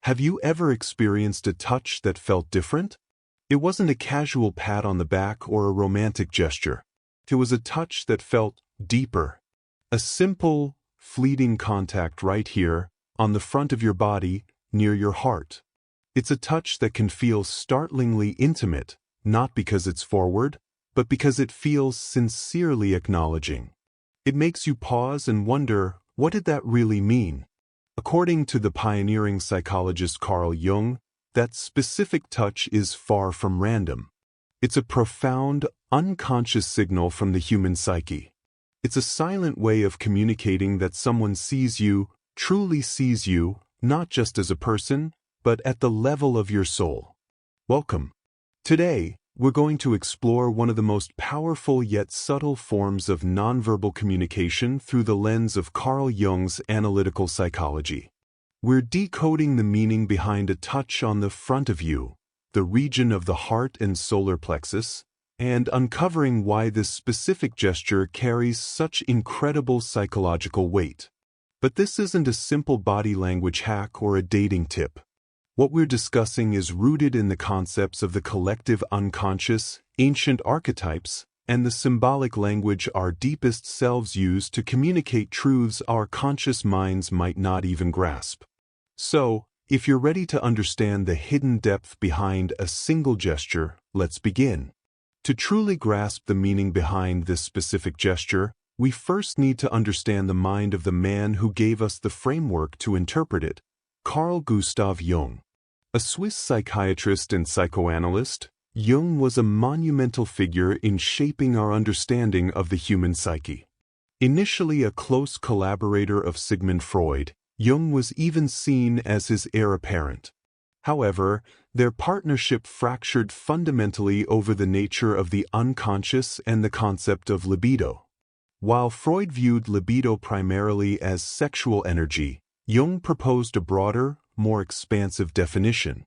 Have you ever experienced a touch that felt different? It wasn't a casual pat on the back or a romantic gesture. It was a touch that felt deeper. A simple, fleeting contact right here, on the front of your body, near your heart. It's a touch that can feel startlingly intimate, not because it's forward, but because it feels sincerely acknowledging. It makes you pause and wonder, what did that really mean? According to the pioneering psychologist Carl Jung, that specific touch is far from random. It's a profound, unconscious signal from the human psyche. It's a silent way of communicating that someone sees you, truly sees you, not just as a person, but at the level of your soul. Welcome. Today, we're going to explore one of the most powerful yet subtle forms of nonverbal communication through the lens of Carl Jung's analytical psychology. We're decoding the meaning behind a touch on the front of you, the region of the heart and solar plexus, and uncovering why this specific gesture carries such incredible psychological weight. But this isn't a simple body language hack or a dating tip. What we're discussing is rooted in the concepts of the collective unconscious, ancient archetypes, and the symbolic language our deepest selves use to communicate truths our conscious minds might not even grasp. So, if you're ready to understand the hidden depth behind a single gesture, let's begin. To truly grasp the meaning behind this specific gesture, we first need to understand the mind of the man who gave us the framework to interpret it, Carl Gustav Jung. A Swiss psychiatrist and psychoanalyst, Jung was a monumental figure in shaping our understanding of the human psyche. Initially a close collaborator of Sigmund Freud, Jung was even seen as his heir apparent. However, their partnership fractured fundamentally over the nature of the unconscious and the concept of libido. While Freud viewed libido primarily as sexual energy, Jung proposed a broader, more expansive definition.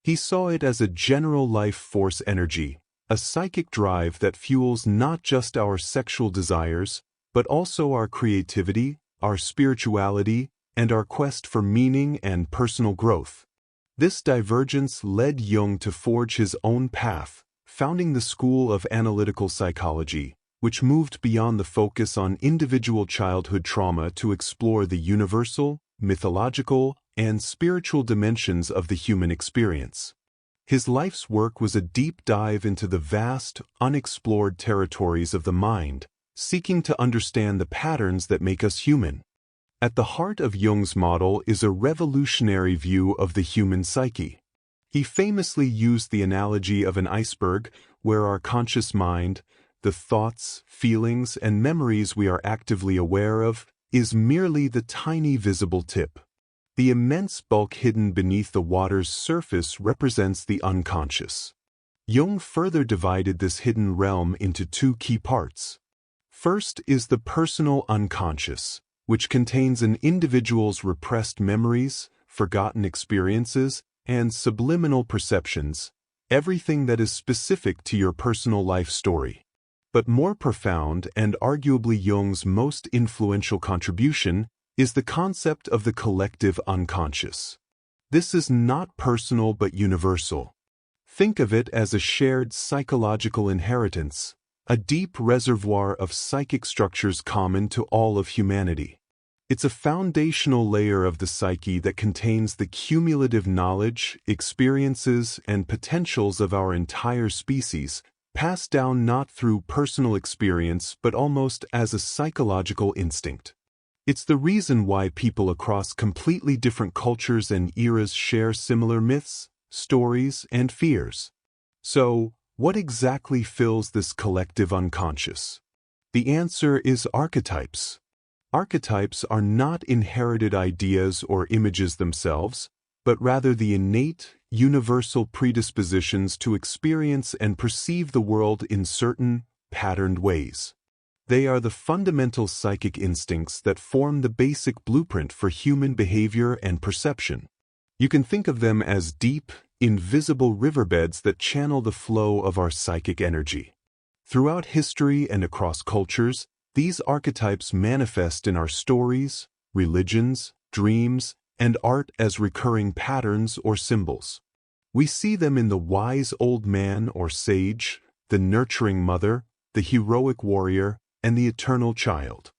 He saw it as a general life force energy, a psychic drive that fuels not just our sexual desires, but also our creativity, our spirituality, and our quest for meaning and personal growth. This divergence led Jung to forge his own path, founding the school of analytical psychology, which moved beyond the focus on individual childhood trauma to explore the universal, mythological, and spiritual dimensions of the human experience. His life's work was a deep dive into the vast, unexplored territories of the mind, seeking to understand the patterns that make us human. At the heart of Jung's model is a revolutionary view of the human psyche. He famously used the analogy of an iceberg, where our conscious mind, the thoughts, feelings, and memories we are actively aware of, is merely the tiny visible tip. The immense bulk hidden beneath the water's surface represents the unconscious. Jung further divided this hidden realm into two key parts. First is the personal unconscious, which contains an individual's repressed memories, forgotten experiences, and subliminal perceptions, everything that is specific to your personal life story. But more profound and arguably Jung's most influential contribution is the concept of the collective unconscious. This is not personal but universal. Think of it as a shared psychological inheritance, a deep reservoir of psychic structures common to all of humanity. It's a foundational layer of the psyche that contains the cumulative knowledge, experiences, and potentials of our entire species, passed down not through personal experience but almost as a psychological instinct. It's the reason why people across completely different cultures and eras share similar myths, stories, and fears. So, what exactly fills this collective unconscious? The answer is archetypes. Archetypes are not inherited ideas or images themselves, but rather the innate, universal predispositions to experience and perceive the world in certain, patterned ways. They are the fundamental psychic instincts that form the basic blueprint for human behavior and perception. You can think of them as deep, invisible riverbeds that channel the flow of our psychic energy. Throughout history and across cultures, these archetypes manifest in our stories, religions, dreams, and art as recurring patterns or symbols. We see them in the wise old man or sage, the nurturing mother, the heroic warrior, and the eternal child.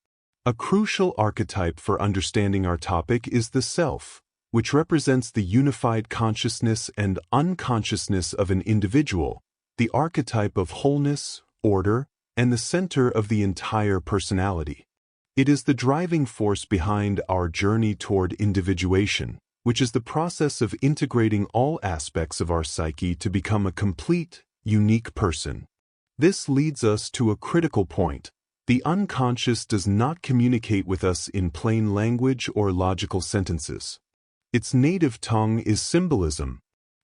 A crucial archetype for understanding our topic is the self, which represents the unified consciousness and unconsciousness of an individual, the archetype of wholeness, order, and the center of the entire personality. It is the driving force behind our journey toward individuation, which is the process of integrating all aspects of our psyche to become a complete, unique person. This leads us to a critical point. The unconscious does not communicate with us in plain language or logical sentences. Its native tongue is symbolism.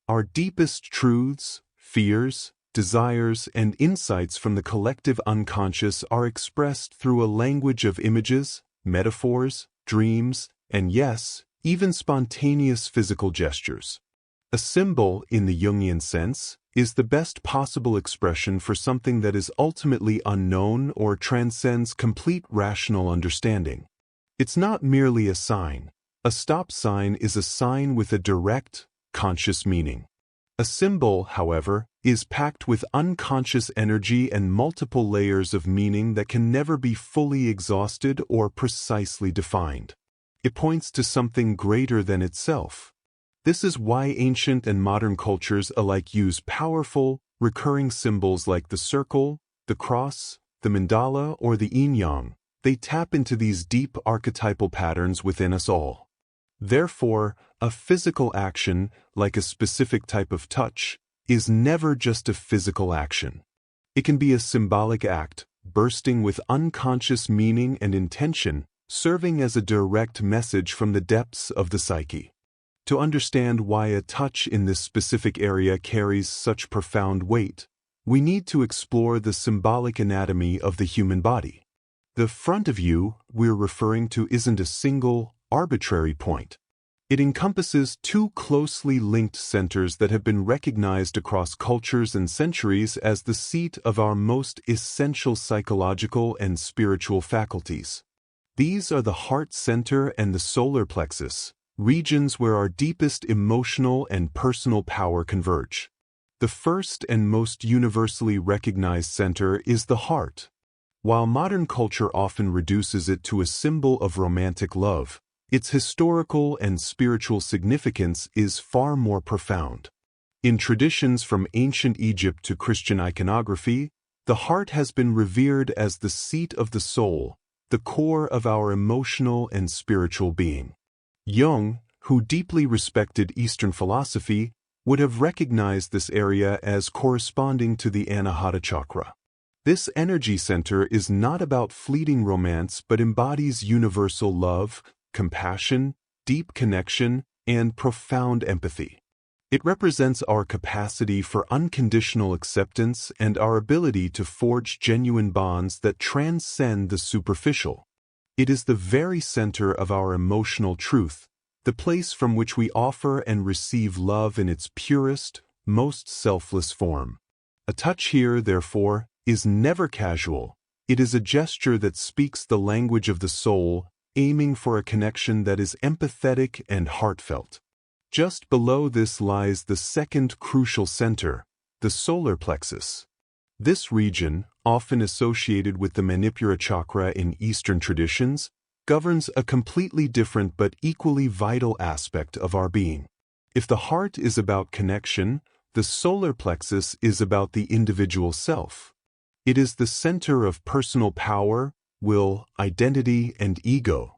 Our deepest truths, fears, desires, and insights from the collective unconscious are expressed through a language of images, metaphors, dreams, and yes, even spontaneous physical gestures. A symbol, in the Jungian sense, is the best possible expression for something that is ultimately unknown or transcends complete rational understanding. It's not merely a sign. A stop sign is a sign with a direct, conscious meaning. A symbol, however, is packed with unconscious energy and multiple layers of meaning that can never be fully exhausted or precisely defined. It points to something greater than itself. This is why ancient and modern cultures alike use powerful, recurring symbols like the circle, the cross, the mandala, or the yin-yang. They tap into these deep archetypal patterns within us all. Therefore, a physical action, like a specific type of touch, is never just a physical action. It can be a symbolic act, bursting with unconscious meaning and intention, serving as a direct message from the depths of the psyche. To understand why a touch in this specific area carries such profound weight, we need to explore the symbolic anatomy of the human body. The front of you we're referring to isn't a single, arbitrary point. It encompasses two closely linked centers that have been recognized across cultures and centuries as the seat of our most essential psychological and spiritual faculties. These are the heart center and the solar plexus, regions where our deepest emotional and personal power converge. The first and most universally recognized center is the heart. While modern culture often reduces it to a symbol of romantic love, its historical and spiritual significance is far more profound. In traditions from ancient Egypt to Christian iconography, the heart has been revered as the seat of the soul, the core of our emotional and spiritual being. Jung, who deeply respected Eastern philosophy, would have recognized this area as corresponding to the Anahata chakra. This energy center is not about fleeting romance but embodies universal love, compassion, deep connection, and profound empathy. It represents our capacity for unconditional acceptance and our ability to forge genuine bonds that transcend the superficial. It is the very center of our emotional truth, the place from which we offer and receive love in its purest, most selfless form. A touch here, therefore, is never casual. It is a gesture that speaks the language of the soul, aiming for a connection that is empathetic and heartfelt. Just below this lies the second crucial center, the solar plexus. This region, often associated with the Manipura chakra in Eastern traditions, governs a completely different but equally vital aspect of our being. If the heart is about connection, the solar plexus is about the individual self. It is the center of personal power, will, identity, and ego.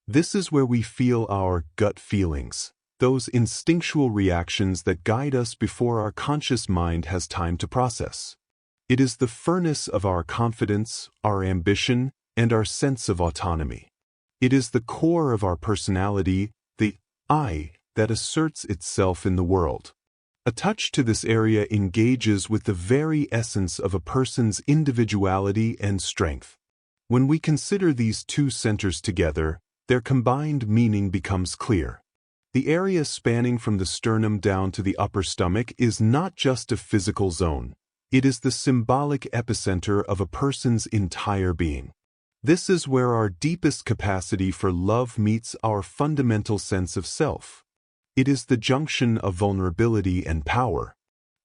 This is where we feel our gut feelings, those instinctual reactions that guide us before our conscious mind has time to process. It is the furnace of our confidence, our ambition, and our sense of autonomy. It is the core of our personality, the I, that asserts itself in the world. A touch to this area engages with the very essence of a person's individuality and strength. When we consider these two centers together, their combined meaning becomes clear. The area spanning from the sternum down to the upper stomach is not just a physical zone. It is the symbolic epicenter of a person's entire being. This is where our deepest capacity for love meets our fundamental sense of self. It is the junction of vulnerability and power.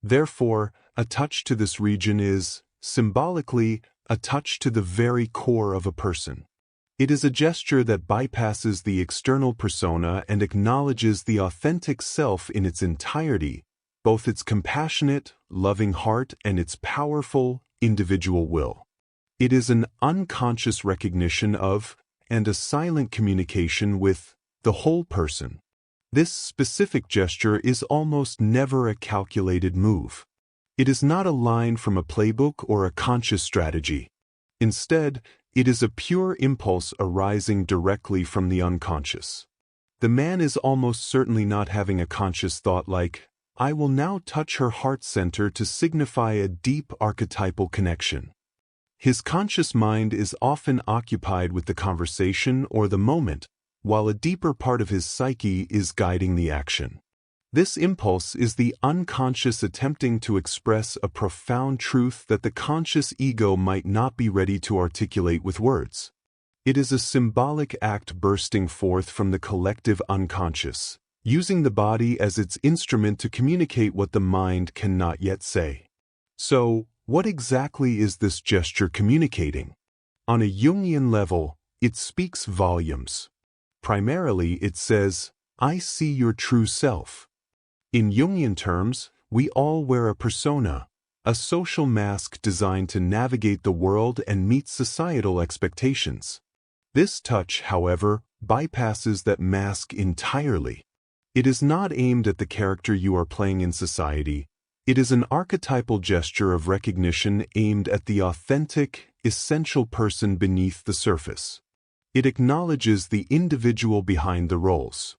Therefore, a touch to this region is, symbolically, a touch to the very core of a person. It is a gesture that bypasses the external persona and acknowledges the authentic self in its entirety, both its compassionate, loving heart and its powerful, individual will. It is an unconscious recognition of, and a silent communication with, the whole person. This specific gesture is almost never a calculated move. It is not a line from a playbook or a conscious strategy. Instead, it is a pure impulse arising directly from the unconscious. The man is almost certainly not having a conscious thought like, I will now touch her heart center to signify a deep archetypal connection. His conscious mind is often occupied with the conversation or the moment, while a deeper part of his psyche is guiding the action. This impulse is the unconscious attempting to express a profound truth that the conscious ego might not be ready to articulate with words. It is a symbolic act bursting forth from the collective unconscious, using the body as its instrument to communicate what the mind cannot yet say. So, what exactly is this gesture communicating? On a Jungian level, it speaks volumes. Primarily, it says, I see your true self. In Jungian terms, we all wear a persona, a social mask designed to navigate the world and meet societal expectations. This touch, however, bypasses that mask entirely. It is not aimed at the character you are playing in society. It is an archetypal gesture of recognition aimed at the authentic, essential person beneath the surface. It acknowledges the individual behind the roles.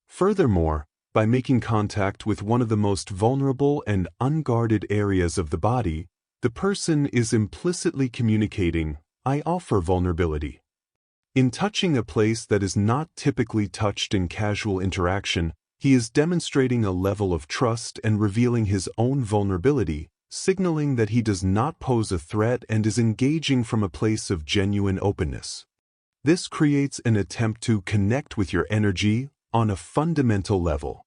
Furthermore, by making contact with one of the most vulnerable and unguarded areas of the body, the person is implicitly communicating, I offer vulnerability. In touching a place that is not typically touched in casual interaction, he is demonstrating a level of trust and revealing his own vulnerability, signaling that he does not pose a threat and is engaging from a place of genuine openness. This creates an attempt to connect with your energy on a fundamental level.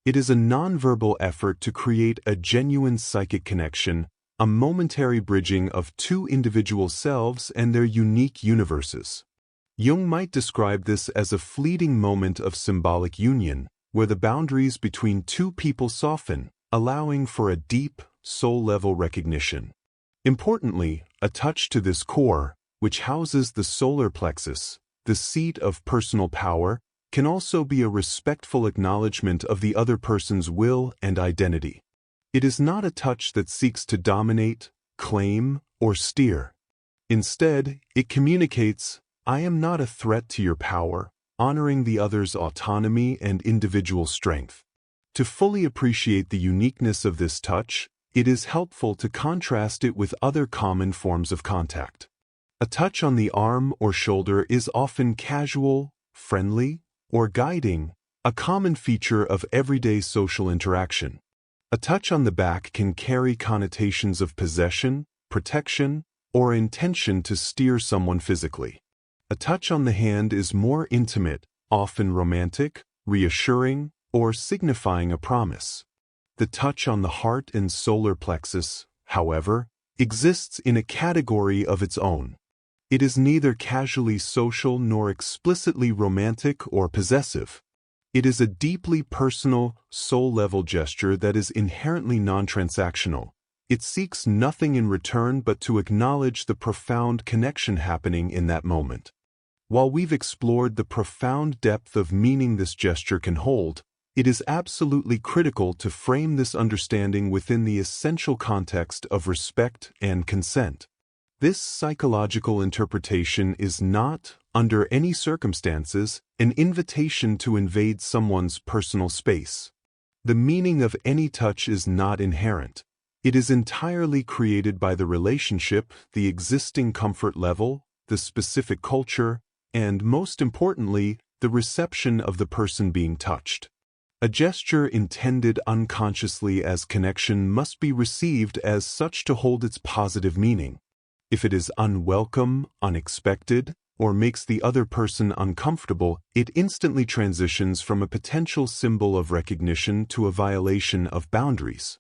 It is a nonverbal effort to create a genuine psychic connection, a momentary bridging of two individual selves and their unique universes. Jung might describe this as a fleeting moment of symbolic union, where the boundaries between two people soften, allowing for a deep, soul-level recognition. Importantly, a touch to this core, which houses the solar plexus, the seat of personal power, can also be a respectful acknowledgement of the other person's will and identity. It is not a touch that seeks to dominate, claim, or steer. Instead, it communicates, I am not a threat to your power, honoring the other's autonomy and individual strength. To fully appreciate the uniqueness of this touch, it is helpful to contrast it with other common forms of contact. A touch on the arm or shoulder is often casual, friendly, or guiding, a common feature of everyday social interaction. A touch on the back can carry connotations of possession, protection, or intention to steer someone physically. A touch on the hand is more intimate, often romantic, reassuring, or signifying a promise. The touch on the heart and solar plexus, however, exists in a category of its own. It is neither casually social nor explicitly romantic or possessive. It is a deeply personal, soul-level gesture that is inherently non-transactional. It seeks nothing in return but to acknowledge the profound connection happening in that moment. While we've explored the profound depth of meaning this gesture can hold, it is absolutely critical to frame this understanding within the essential context of respect and consent. This psychological interpretation is not, under any circumstances, an invitation to invade someone's personal space. The meaning of any touch is not inherent. It is entirely created by the relationship, the existing comfort level, the specific culture, and, most importantly, the reception of the person being touched. A gesture intended unconsciously as connection must be received as such to hold its positive meaning. If it is unwelcome, unexpected, or makes the other person uncomfortable, it instantly transitions from a potential symbol of recognition to a violation of boundaries.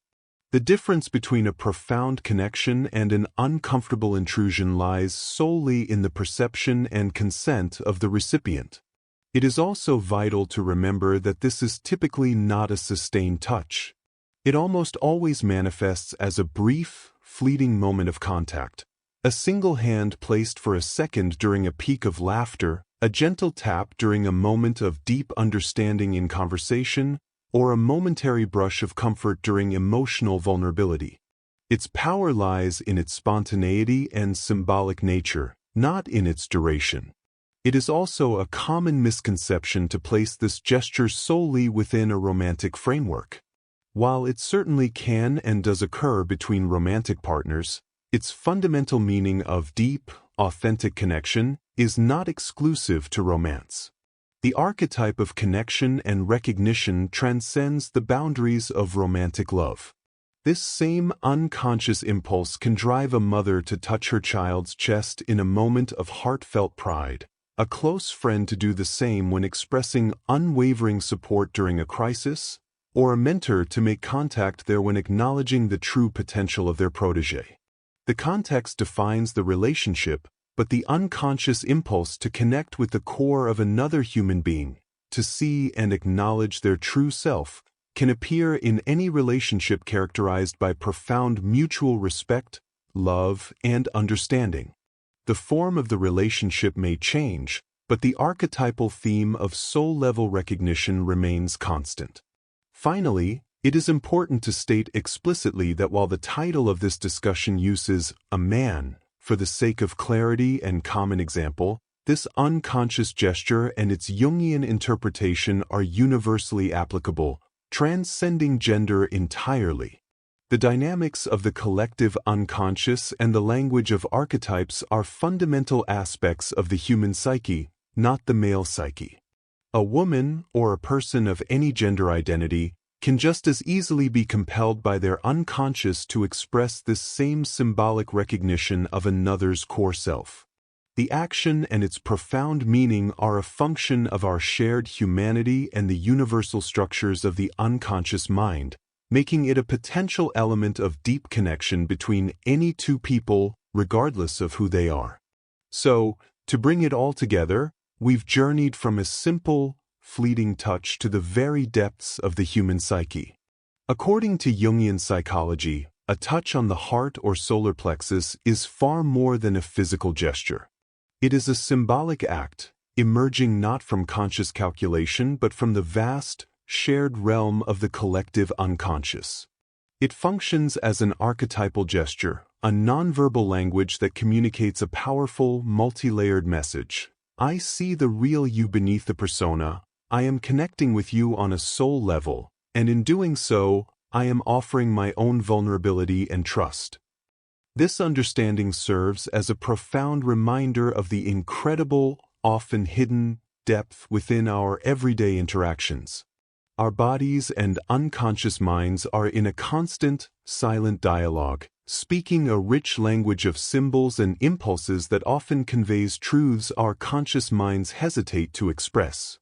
The difference between a profound connection and an uncomfortable intrusion lies solely in the perception and consent of the recipient. It is also vital to remember that this is typically not a sustained touch. It almost always manifests as a brief, fleeting moment of contact. A single hand placed for a second during a peak of laughter, a gentle tap during a moment of deep understanding in conversation, or a momentary brush of comfort during emotional vulnerability. Its power lies in its spontaneity and symbolic nature, not in its duration. It is also a common misconception to place this gesture solely within a romantic framework. While it certainly can and does occur between romantic partners, its fundamental meaning of deep, authentic connection is not exclusive to romance. The archetype of connection and recognition transcends the boundaries of romantic love. This same unconscious impulse can drive a mother to touch her child's chest in a moment of heartfelt pride, a close friend to do the same when expressing unwavering support during a crisis, or a mentor to make contact there when acknowledging the true potential of their protege. The context defines the relationship, but the unconscious impulse to connect with the core of another human being, to see and acknowledge their true self, can appear in any relationship characterized by profound mutual respect, love, and understanding. The form of the relationship may change, but the archetypal theme of soul-level recognition remains constant. Finally, it is important to state explicitly that while the title of this discussion uses a man for the sake of clarity and common example, this unconscious gesture and its Jungian interpretation are universally applicable, transcending gender entirely. The dynamics of the collective unconscious and the language of archetypes are fundamental aspects of the human psyche, not the male psyche. A woman, or a person of any gender identity, can just as easily be compelled by their unconscious to express this same symbolic recognition of another's core self. The action and its profound meaning are a function of our shared humanity and the universal structures of the unconscious mind, making it a potential element of deep connection between any two people, regardless of who they are. So, to bring it all together, we've journeyed from a simple, fleeting touch to the very depths of the human psyche. According to Jungian psychology, a touch on the heart or solar plexus is far more than a physical gesture. It is a symbolic act, emerging not from conscious calculation but from the vast, shared realm of the collective unconscious. It functions as an archetypal gesture, a nonverbal language that communicates a powerful, multi-layered message. I see the real you beneath the persona. I am connecting with you on a soul level, and in doing so, I am offering my own vulnerability and trust. This understanding serves as a profound reminder of the incredible, often hidden, depth within our everyday interactions. Our bodies and unconscious minds are in a constant, silent dialogue, speaking a rich language of symbols and impulses that often conveys truths our conscious minds hesitate to express.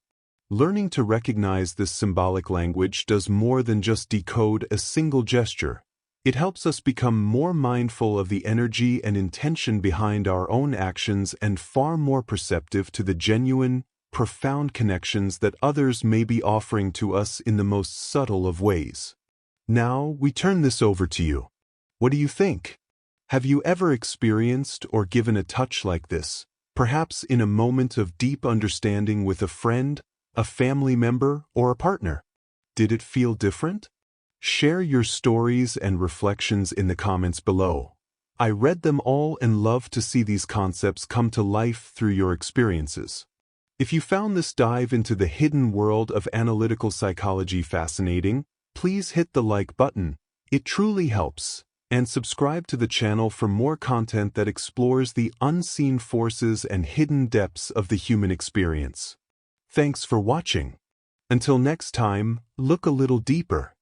Learning to recognize this symbolic language does more than just decode a single gesture. It helps us become more mindful of the energy and intention behind our own actions and far more perceptive to the genuine, profound connections that others may be offering to us in the most subtle of ways. Now, we turn this over to you. What do you think? Have you ever experienced or given a touch like this, perhaps in a moment of deep understanding with a friend, a family member, or a partner? Did it feel different? Share your stories and reflections in the comments below. I read them all and love to see these concepts come to life through your experiences. If you found this dive into the hidden world of analytical psychology fascinating, please hit the like button. It truly helps. And subscribe to the channel for more content that explores the unseen forces and hidden depths of the human experience. Thanks for watching. Until next time, look a little deeper.